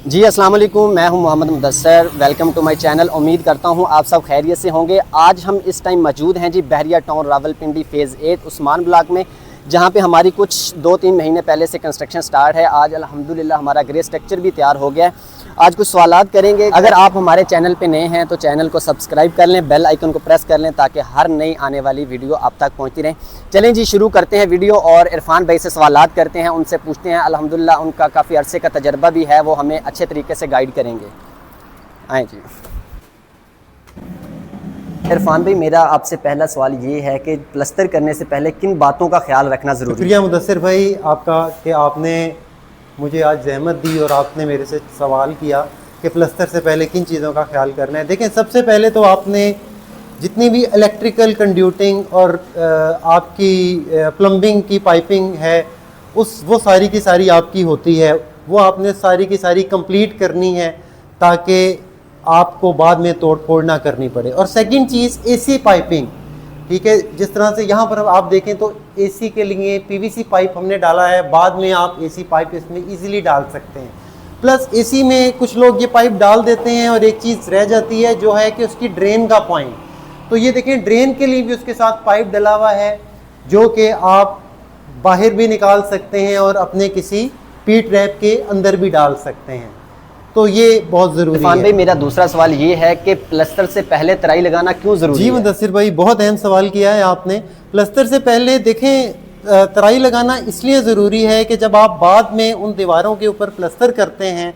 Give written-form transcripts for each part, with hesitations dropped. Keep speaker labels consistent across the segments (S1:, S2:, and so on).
S1: जी अस्सलाम वालेकुम, मैं हूं Mohammad Mudassar. Welcome to my channel. उम्मीद करता हूं आप सब खैरियत से होंगे। आज हम इस टाइम मौजूद हैं जी Bahria town Rawalpindi phase 8 Usman block में, जहां पे हमारी कुछ 2-3 महीने पहले से कंस्ट्रक्शन स्टार्ट है। आज अल्हम्दुलिल्लाह हमारा ग्रे स्ट्रक्चर भी तैयार हो गया है। आज कुछ सवालात करेंगे। अगर आप हमारे चैनल पे नए हैं तो चैनल को सब्सक्राइब कर लें, बेल आइकन को प्रेस कर लें ताकि हर नई आने वाली वीडियो आप तक पहुंचती रहे। चलें जी, शुरू करते हैं वीडियो और इरफान भाई से सवालात करते हैं, उनसे पूछते हैं। अल्हम्दुलिल्लाह उनका काफ़ी अरसे का तजर्बा भी है, वो हमें अच्छे तरीके से गाइड करेंगे। आए जी इरफान भाई, मेरा आपसे पहला सवाल ये है कि प्लस्तर करने से पहले किन बातों का ख्याल रखना ज़रूरी है?
S2: शुक्रिया मुदस्सिर भाई आपका कि आपने मुझे आज जहमत दी और आपने मेरे से सवाल किया कि प्लस्तर से पहले किन चीज़ों का ख्याल करना है। देखें, सबसे पहले तो आपने जितनी भी इलेक्ट्रिकल कंड्यूटिंग और आपकी प्लम्बिंग की पाइपिंग है वो सारी की सारी आपकी होती है, वो आपने सारी की सारी कंप्लीट करनी है ताकि आपको बाद में तोड़ फोड़ ना करनी पड़े। और सेकंड चीज़ एसी पाइपिंग, ठीक है। जिस तरह से यहाँ पर आप देखें तो एसी के लिए पीवीसी पाइप हमने डाला है, बाद में आप एसी पाइप इसमें इजीली डाल सकते हैं। प्लस एसी में कुछ लोग ये पाइप डाल देते हैं और एक चीज़ रह जाती है जो है कि उसकी ड्रेन का पॉइंट। तो ये देखें, ड्रेन के लिए भी उसके साथ पाइप डला हुआ है जो कि आप बाहर भी निकाल सकते हैं और अपने किसी पीट रैप के अंदर भी डाल सकते हैं। तो ये बहुत ज़रूरी है।
S1: इरफान भाई, मेरा दूसरा सवाल ये है कि प्लस्तर से पहले तराई लगाना क्यों ज़रूरी है?
S2: जी मुदस्सिर भाई, बहुत अहम सवाल किया है आपने। प्लस्तर से पहले देखें, तराई लगाना इसलिए ज़रूरी है कि जब आप बाद में उन दीवारों के ऊपर प्लस्तर करते हैं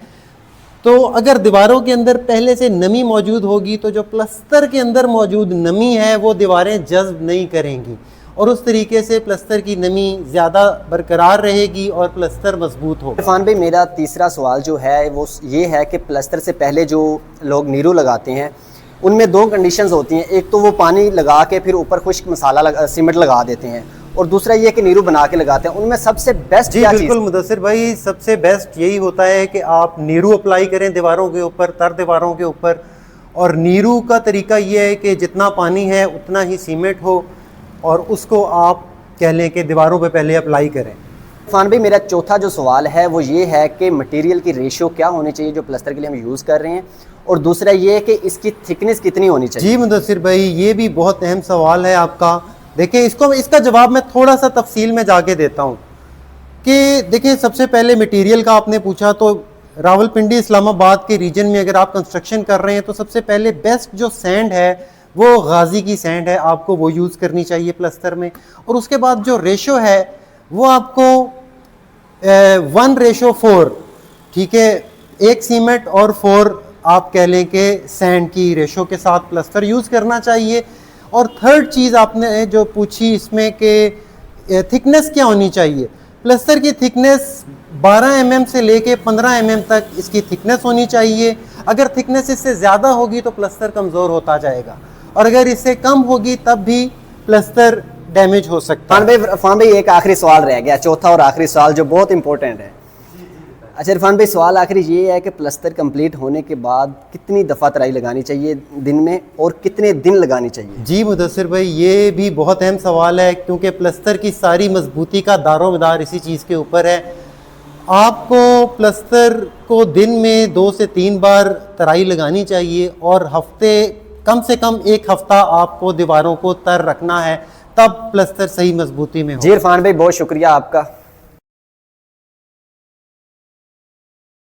S2: तो अगर दीवारों के अंदर पहले से नमी मौजूद होगी तो जो प्लस्तर के अंदर मौजूद नमी है वो दीवारें जज़्ब नहीं करेंगी और उस तरीके से प्लस्तर की नमी ज़्यादा बरकरार रहेगी और प्लस्तर मजबूत होगा।
S1: इरफान भाई, मेरा तीसरा सवाल जो है वो ये है कि प्लस्तर से पहले जो लोग नीरू लगाते हैं उनमें दो कंडीशंस होती हैं। एक तो वो पानी लगा के फिर ऊपर खुश्क मसाला सीमेंट लगा देते हैं, और दूसरा ये कि नीरू बना के लगाते हैं। उनमें सबसे बेस्ट
S2: जी बिल्कुल मुदस्सिर भाई, सबसे बेस्ट यही होता है कि आप नीरू अप्लाई करें दीवारों के ऊपर, तर दीवारों के ऊपर। और नीरू का तरीका ये है कि जितना पानी है उतना ही सीमेंट हो और उसको आप कह लें कि दीवारों पे पहले अप्लाई करें।
S1: इरफान भाई, मेरा चौथा जो सवाल है वो ये है कि मटेरियल की रेशो क्या होनी चाहिए जो प्लस्तर के लिए हम यूज़ कर रहे हैं, और दूसरा ये है कि इसकी थिकनेस कितनी होनी चाहिए?
S2: जी मुदस्सिर भाई, ये भी बहुत अहम सवाल है आपका। देखिए, इसका जवाब मैं थोड़ा सा तफसील में जाके देता हूँ कि देखिए, सबसे पहले मटेरियल का आपने पूछा तो रावलपिंडी इस्लामाबाद के रीजन में अगर आप कंस्ट्रक्शन कर रहे हैं तो सबसे पहले बेस्ट जो सैंड है वो गाजी की सैंड है, आपको वो यूज़ करनी चाहिए प्लस्तर में। और उसके बाद जो रेशो है वो आपको 1:4, ठीक है, 1 सीमेंट और 4 आप कह लें कि सैंड की रेशो के साथ प्लस्तर यूज़ करना चाहिए। और थर्ड चीज़ आपने जो पूछी इसमें कि थिकनेस क्या होनी चाहिए, प्लस्तर की थिकनेस 12 mm से लेके 15 mm तक इसकी थिकनेस होनी चाहिए। अगर थिकनेस इससे ज़्यादा होगी तो प्लस्तर कमज़ोर होता जाएगा, और अगर इससे कम होगी तब भी प्लस्तर डैमेज हो सकता है।
S1: इरफान भाई, एक आखिरी सवाल रह गया, चौथा और आखिरी सवाल जो बहुत इंपॉर्टेंट है। अच्छा इरफान भाई, सवाल आखिरी ये है कि प्लस्तर कंप्लीट होने के बाद कितनी दफ़ा तराई लगानी चाहिए दिन में और कितने दिन लगानी चाहिए?
S2: जी मुदस्सिर भाई, ये भी बहुत अहम सवाल है क्योंकि प्लस्तर की सारी मजबूती का दारोमदार इसी चीज़ के ऊपर है। आपको प्लस्तर को दिन में 2 से 3 बार तराई लगानी चाहिए और हफ्ते कम से कम 1 हफ्ता आपको दीवारों को तर रखना है, तब प्लस्तर सही मजबूती में हो।
S1: जी इरफान भाई, बहुत शुक्रिया आपका।